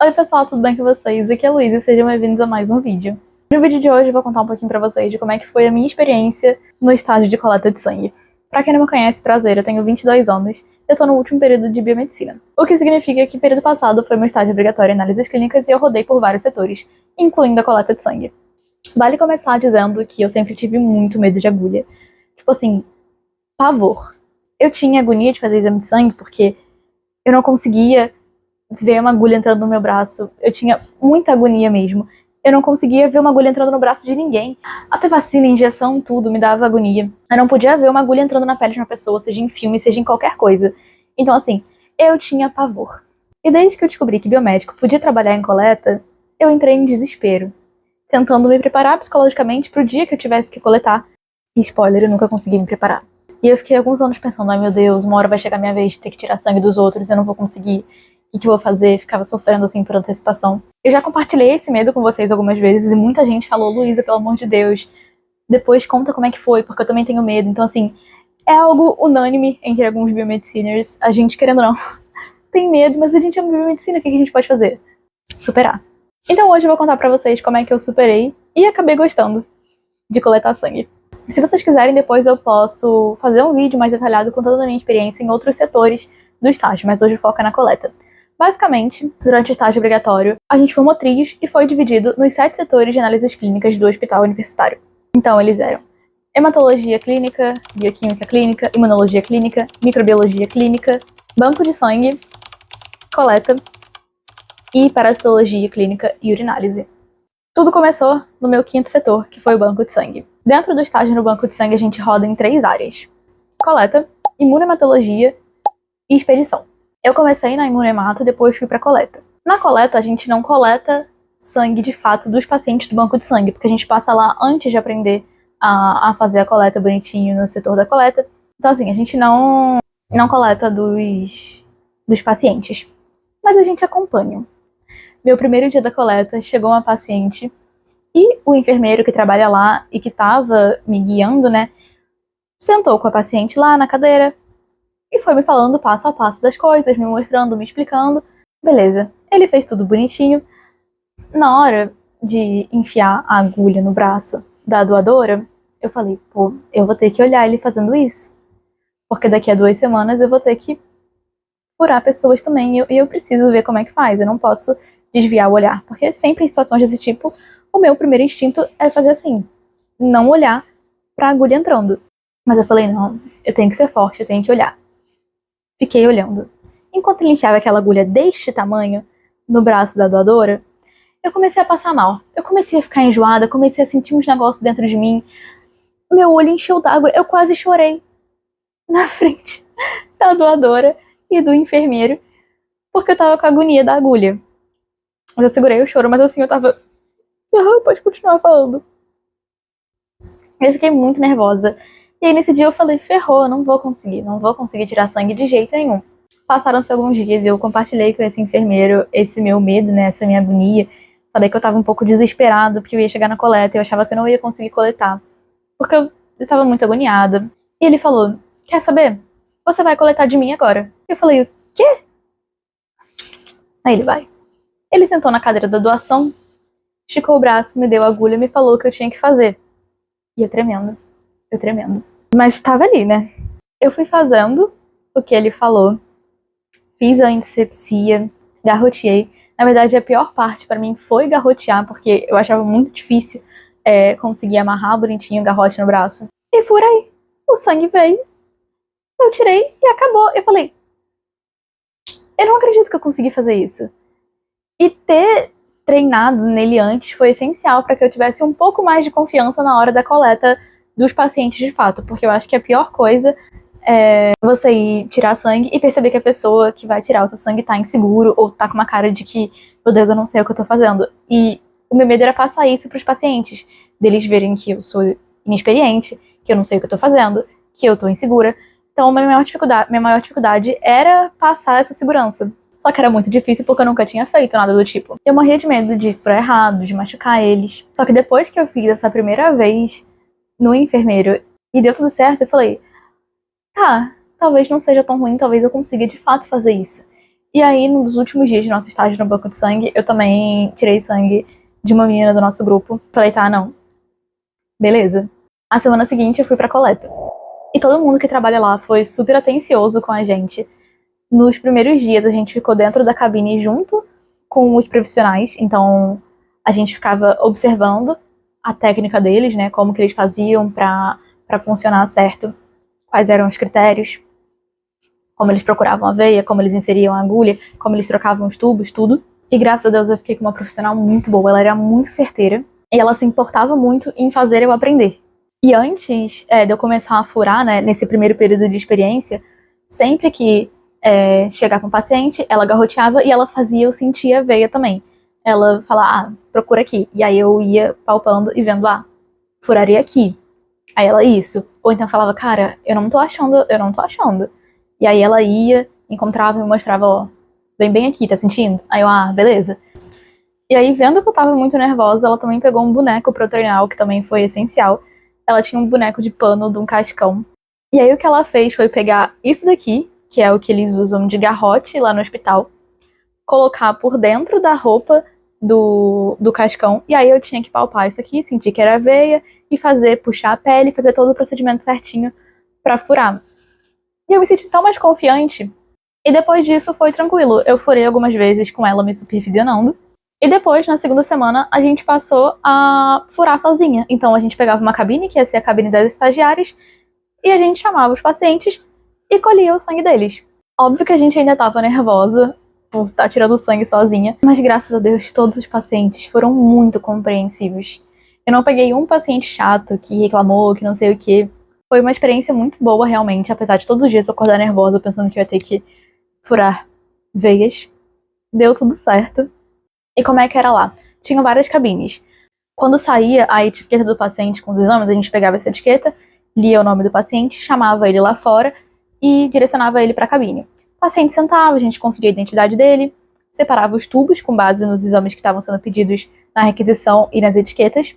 Oi pessoal, tudo bem com vocês? Aqui é a Luísa e sejam bem-vindos a mais um vídeo. No vídeo de hoje eu vou contar um pouquinho pra vocês de como é que foi a minha experiência no estágio de coleta de sangue. Pra quem não me conhece, prazer, eu tenho 22 anos e eu tô no último período de biomedicina. O que significa que período passado foi meu estágio obrigatório em análises clínicas e eu rodei por vários setores, incluindo a coleta de sangue. Vale começar dizendo que eu sempre tive muito medo de agulha. Tipo assim, pavor. Eu tinha agonia de fazer exame de sangue porque eu não conseguia ver uma agulha entrando no meu braço. Eu tinha muita agonia mesmo. Eu não conseguia ver uma agulha entrando no braço de ninguém. Até vacina, injeção, tudo me dava agonia. Eu não podia ver uma agulha entrando na pele de uma pessoa, seja em filme, seja em qualquer coisa. Então, assim, eu tinha pavor. E desde que eu descobri que biomédico podia trabalhar em coleta, eu entrei em desespero, tentando me preparar psicologicamente pro dia que eu tivesse que coletar. E spoiler, eu nunca consegui me preparar. E eu fiquei alguns anos pensando, ai meu Deus, uma hora vai chegar a minha vez de ter que tirar sangue dos outros, eu não vou conseguir. O que eu vou fazer? Ficava sofrendo assim por antecipação. Eu já compartilhei esse medo com vocês algumas vezes e muita gente falou, Luísa, pelo amor de Deus, depois conta como é que foi, porque eu também tenho medo. Então assim, é algo unânime entre alguns biomediciners. A gente, querendo ou não, tem medo, mas a gente ama biomedicina, o que a gente pode fazer? Superar. Então hoje eu vou contar pra vocês como é que eu superei e acabei gostando de coletar sangue. Se vocês quiserem, depois eu posso fazer um vídeo mais detalhado contando a minha experiência em outros setores do estágio, mas hoje foca na coleta. Basicamente, durante o estágio obrigatório, a gente formou trios e foi dividido nos 7 setores de análises clínicas do hospital universitário. Então eles eram hematologia clínica, bioquímica clínica, imunologia clínica, microbiologia clínica, banco de sangue, coleta e parasitologia clínica e urinálise. Tudo começou no meu 5º setor, que foi o banco de sangue. Dentro do estágio no banco de sangue a gente roda em 3 áreas: coleta, imunohematologia e expedição. Eu comecei na imunohemato, depois fui pra coleta. Na coleta a gente não coleta sangue de fato dos pacientes do banco de sangue, porque a gente passa lá antes de aprender a fazer a coleta bonitinho no setor da coleta. Então assim, a gente não coleta dos pacientes, mas a gente acompanha. Meu primeiro dia da coleta, chegou uma paciente e o enfermeiro que trabalha lá e que tava me guiando, né, sentou com a paciente lá na cadeira e foi me falando passo a passo das coisas, me mostrando, me explicando. Beleza, ele fez tudo bonitinho. Na hora de enfiar a agulha no braço da doadora, eu falei, pô, eu vou ter que olhar ele fazendo isso, porque daqui a 2 semanas eu vou ter que furar pessoas também e eu preciso ver como é que faz, eu não posso desviar o olhar, porque sempre em situações desse tipo, o meu primeiro instinto é fazer assim, não olhar pra agulha entrando. Mas eu falei, não, eu tenho que ser forte, eu tenho que olhar. Fiquei olhando. Enquanto ele enfiava aquela agulha deste tamanho no braço da doadora, eu comecei a passar mal. Eu comecei a ficar enjoada, comecei a sentir uns negócios dentro de mim. Meu olho encheu d'água, eu quase chorei na frente da doadora e do enfermeiro, porque eu tava com a agonia da agulha. Mas eu segurei o choro, mas assim, eu tava... pode continuar falando. Eu fiquei muito nervosa. E aí nesse dia eu falei, ferrou, eu não vou conseguir tirar sangue de jeito nenhum. Passaram-se alguns dias e eu compartilhei com esse enfermeiro esse meu medo, né, essa minha agonia. Falei que eu tava um pouco desesperada, porque eu ia chegar na coleta e eu achava que eu não ia conseguir coletar. Porque eu tava muito agoniada. E ele falou, quer saber? Você vai coletar de mim agora. Eu falei, o quê? Aí ele vai. Ele sentou na cadeira da doação, esticou o braço, me deu a agulha e me falou o que eu tinha que fazer. E eu tremendo. Mas tava ali, né? Eu fui fazendo o que ele falou. Fiz a intusepsia, garroteei. Na verdade, a pior parte pra mim foi garrotear, porque eu achava muito difícil conseguir amarrar bonitinho o garrote no braço. E furei. O sangue veio. Eu tirei e acabou. Eu falei, eu não acredito que eu consegui fazer isso. E ter treinado nele antes foi essencial para que eu tivesse um pouco mais de confiança na hora da coleta dos pacientes de fato, porque eu acho que a pior coisa é você ir tirar sangue e perceber que a pessoa que vai tirar o seu sangue tá inseguro ou tá com uma cara de que, meu Deus, eu não sei o que eu tô fazendo. E o meu medo era passar isso pros pacientes, deles verem que eu sou inexperiente, que eu não sei o que eu tô fazendo, que eu tô insegura. Então, minha maior dificuldade era passar essa segurança. Só que era muito difícil porque eu nunca tinha feito nada do tipo. Eu morria de medo de furar errado, de machucar eles. Só que depois que eu fiz essa primeira vez no enfermeiro e deu tudo certo, eu falei, tá, talvez não seja tão ruim, talvez eu consiga de fato fazer isso. E aí, nos últimos dias de nosso estágio no banco de sangue, eu também tirei sangue de uma menina do nosso grupo. Falei, tá, não. Beleza. A semana seguinte eu fui pra coleta. E todo mundo que trabalha lá foi super atencioso com a gente. Nos primeiros dias a gente ficou dentro da cabine junto com os profissionais, então a gente ficava observando a técnica deles, né, como que eles faziam pra funcionar certo, quais eram os critérios, como eles procuravam a veia, como eles inseriam a agulha, como eles trocavam os tubos, tudo. E graças a Deus eu fiquei com uma profissional muito boa, ela era muito certeira e ela se importava muito em fazer eu aprender. E antes de eu começar a furar, né, nesse primeiro período de experiência, sempre que chegava um paciente, ela garroteava e ela fazia eu sentir a veia também. Ela falava, procura aqui. E aí eu ia palpando e vendo, furaria aqui. Aí ela, isso. Ou então falava, cara, eu não tô achando. E aí ela ia, encontrava e me mostrava, ó, bem aqui, tá sentindo? Aí eu, beleza. E aí, vendo que eu tava muito nervosa, ela também pegou um boneco pra eu treinar, o que também foi essencial. Ela tinha um boneco de pano de um cascão. E aí o que ela fez foi pegar isso daqui, que é o que eles usam de garrote lá no hospital, colocar por dentro da roupa do cascão, e aí eu tinha que palpar isso aqui, sentir que era veia, e puxar a pele, fazer todo o procedimento certinho pra furar. E eu me senti tão mais confiante, e depois disso foi tranquilo. Eu furei algumas vezes com ela me supervisionando, e depois, na segunda semana, a gente passou a furar sozinha. Então a gente pegava uma cabine, que ia ser a cabine das estagiárias, e a gente chamava os pacientes e colhia o sangue deles. Óbvio que a gente ainda tava nervosa por estar tirando sangue sozinha, mas graças a Deus todos os pacientes foram muito compreensivos. Eu não peguei um paciente chato que reclamou, que não sei o que. Foi uma experiência muito boa realmente, apesar de todos os dias eu acordar nervosa pensando que eu ia ter que furar veias. Deu tudo certo. E como é que era lá? Tinham várias cabines. Quando saía a etiqueta do paciente com os exames, a gente pegava essa etiqueta, lia o nome do paciente, chamava ele lá fora e direcionava ele para a cabine. O paciente sentava, a gente conferia a identidade dele, separava os tubos com base nos exames que estavam sendo pedidos na requisição e nas etiquetas.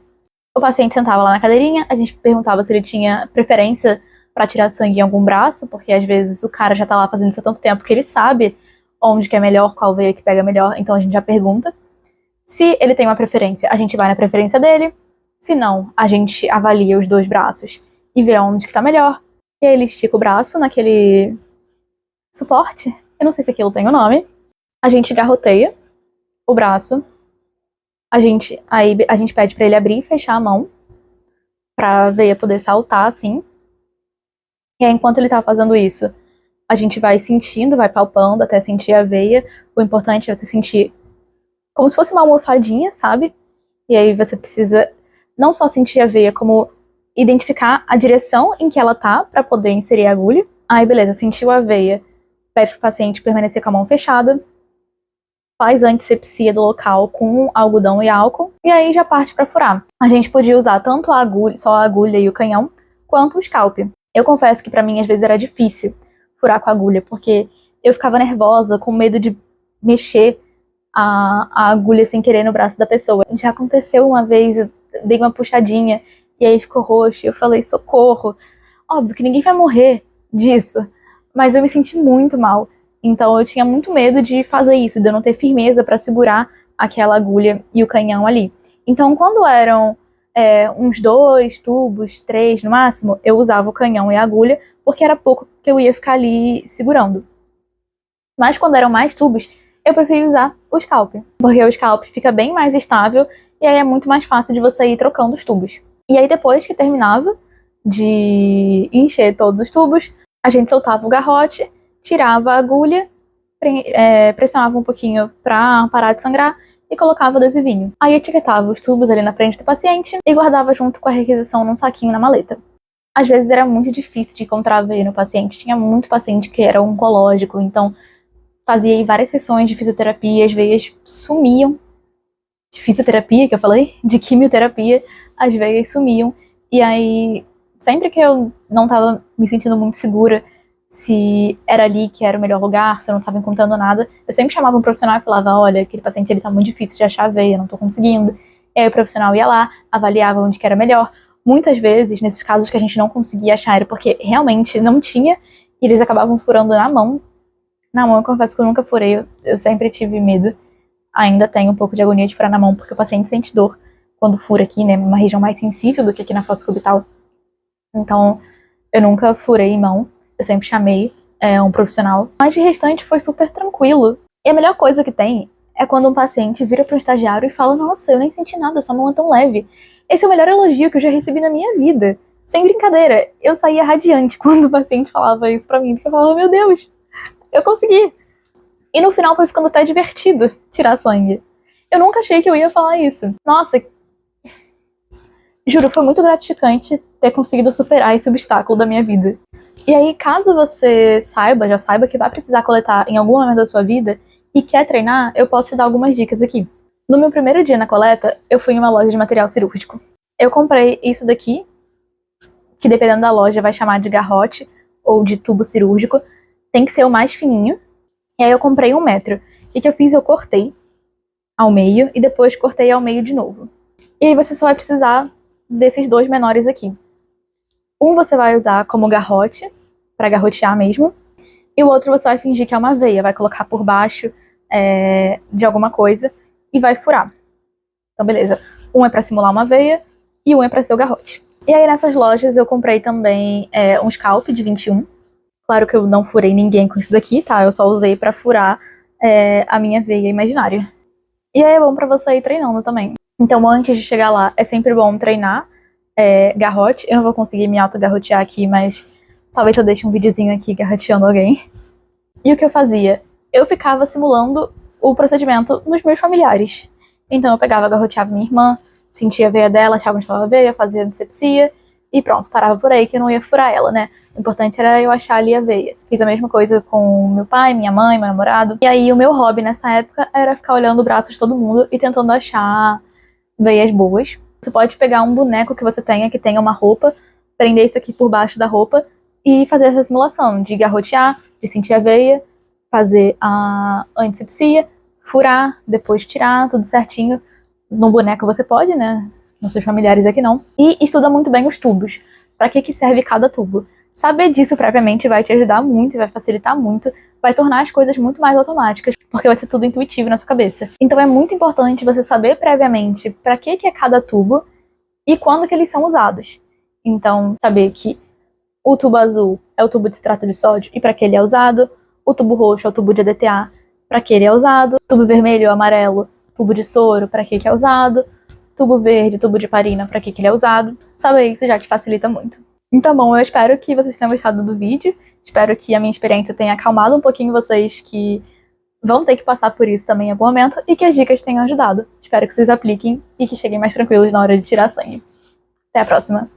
O paciente sentava lá na cadeirinha, a gente perguntava se ele tinha preferência para tirar sangue em algum braço, porque às vezes o cara já tá lá fazendo isso há tanto tempo que ele sabe onde que é melhor, qual veia que pega melhor, então a gente já pergunta. Se ele tem uma preferência, a gente vai na preferência dele. Se não, a gente avalia os dois braços e vê onde que tá melhor. E aí ele estica o braço naquele suporte. Eu não sei se aquilo tem o nome. A gente garroteia o braço. Aí a gente pede pra ele abrir e fechar a mão, pra veia poder saltar assim. E aí, enquanto ele tá fazendo isso, a gente vai sentindo, vai palpando até sentir a veia. O importante é você sentir como se fosse uma almofadinha, sabe? E aí você precisa não só sentir a veia, como identificar a direção em que ela tá pra poder inserir a agulha. Aí beleza, sentiu a veia, pede pro paciente permanecer com a mão fechada, faz antisepsia do local com algodão e álcool, e aí já parte pra furar. A gente podia usar tanto a agulha, só a agulha e o canhão, quanto o scalp. Eu confesso que pra mim às vezes era difícil furar com a agulha, porque eu ficava nervosa, com medo de mexer a agulha sem querer no braço da pessoa. Já aconteceu uma vez, eu dei uma puxadinha e aí ficou roxo, eu falei socorro. Óbvio que ninguém vai morrer disso, mas eu me senti muito mal. Então eu tinha muito medo de fazer isso, de eu não ter firmeza pra segurar aquela agulha e o canhão ali. Então quando eram uns 2 tubos, 3 no máximo, eu usava o canhão e a agulha, porque era pouco que eu ia ficar ali segurando. Mas quando eram mais tubos, eu prefiro usar o scalp, porque o scalp fica bem mais estável e aí é muito mais fácil de você ir trocando os tubos. E aí depois que terminava de encher todos os tubos, a gente soltava o garrote, tirava a agulha, pressionava um pouquinho pra parar de sangrar e colocava o adesivinho. Aí etiquetava os tubos ali na frente do paciente e guardava junto com a requisição num saquinho na maleta. Às vezes era muito difícil de encontrar a veia no paciente, tinha muito paciente que era oncológico, então fazia aí várias sessões de fisioterapia, as veias sumiam. De fisioterapia, que eu falei? De quimioterapia, as veias sumiam. E aí, sempre que eu não tava me sentindo muito segura se era ali que era o melhor lugar, se eu não tava encontrando nada, eu sempre chamava um profissional e falava, olha, aquele paciente ele tá muito difícil de achar a veia, não tô conseguindo. E aí o profissional ia lá, avaliava onde que era melhor. Muitas vezes, nesses casos que a gente não conseguia achar, era porque realmente não tinha, e eles acabavam furando na mão, Na mão, eu confesso que eu nunca furei, eu sempre tive medo. Ainda tenho um pouco de agonia de furar na mão, porque o paciente sente dor quando fura aqui, né? Uma região mais sensível do que aqui na fossa cubital. Então, eu nunca furei em mão. Eu sempre chamei um profissional. Mas de restante foi super tranquilo. E a melhor coisa que tem é quando um paciente vira para um estagiário e fala: nossa, eu nem senti nada, sua mão é tão leve. Esse é o melhor elogio que eu já recebi na minha vida. Sem brincadeira, eu saía radiante quando o paciente falava isso pra mim, porque eu falava: meu Deus, eu consegui. E no final foi ficando até divertido tirar sangue. Eu nunca achei que eu ia falar isso. Nossa, juro, foi muito gratificante ter conseguido superar esse obstáculo da minha vida. E aí, caso você já saiba que vai precisar coletar em algum momento da sua vida e quer treinar, eu posso te dar algumas dicas aqui. No meu primeiro dia na coleta, eu fui em uma loja de material cirúrgico. Eu comprei isso daqui, que dependendo da loja vai chamar de garrote ou de tubo cirúrgico. Tem que ser o mais fininho. E aí eu comprei 1 metro. O que eu fiz? Eu cortei ao meio e depois cortei ao meio de novo. E aí você só vai precisar desses 2 menores aqui. Um você vai usar como garrote, para garrotear mesmo. E o outro você vai fingir que é uma veia, vai colocar por baixo de alguma coisa e vai furar. Então beleza, um é para simular uma veia e um é para ser o garrote. E aí nessas lojas eu comprei também um scalp de 21. Claro que eu não furei ninguém com isso daqui, tá? Eu só usei pra furar a minha veia imaginária. E aí é bom pra você ir treinando também. Então antes de chegar lá, é sempre bom treinar garrote. Eu não vou conseguir me auto-garrotear aqui, mas talvez eu deixe um videozinho aqui garroteando alguém. E o que eu fazia? Eu ficava simulando o procedimento nos meus familiares. Então eu pegava, garroteava minha irmã, sentia a veia dela, achava onde estava a veia, fazia disepsia e pronto, parava por aí que eu não ia furar ela, né? O importante era eu achar ali a veia. Fiz a mesma coisa com meu pai, minha mãe, meu namorado. E aí o meu hobby nessa época era ficar olhando o braço de todo mundo e tentando achar veias boas. Você pode pegar um boneco que você tenha, que tenha uma roupa, prender isso aqui por baixo da roupa e fazer essa simulação de garrotear, de sentir a veia, fazer a antisepsia, furar, depois tirar, tudo certinho. No boneco você pode, né? Nos seus familiares aqui não. E estuda muito bem os tubos. Pra que serve cada tubo? Saber disso previamente vai te ajudar muito, vai facilitar muito, vai tornar as coisas muito mais automáticas, porque vai ser tudo intuitivo na sua cabeça. Então é muito importante você saber previamente pra que é cada tubo e quando que eles são usados. Então, saber que o tubo azul é o tubo de citrato de sódio e pra que ele é usado, o tubo roxo é o tubo de EDTA, pra que ele é usado, tubo vermelho ou amarelo, tubo de soro, pra que é usado, tubo verde, tubo de heparina, pra que ele é usado. Saber isso já te facilita muito. Então, bom, eu espero que vocês tenham gostado do vídeo. Espero que a minha experiência tenha acalmado um pouquinho vocês que vão ter que passar por isso também em algum momento e que as dicas tenham ajudado. Espero que vocês apliquem e que cheguem mais tranquilos na hora de tirar sangue. Até a próxima!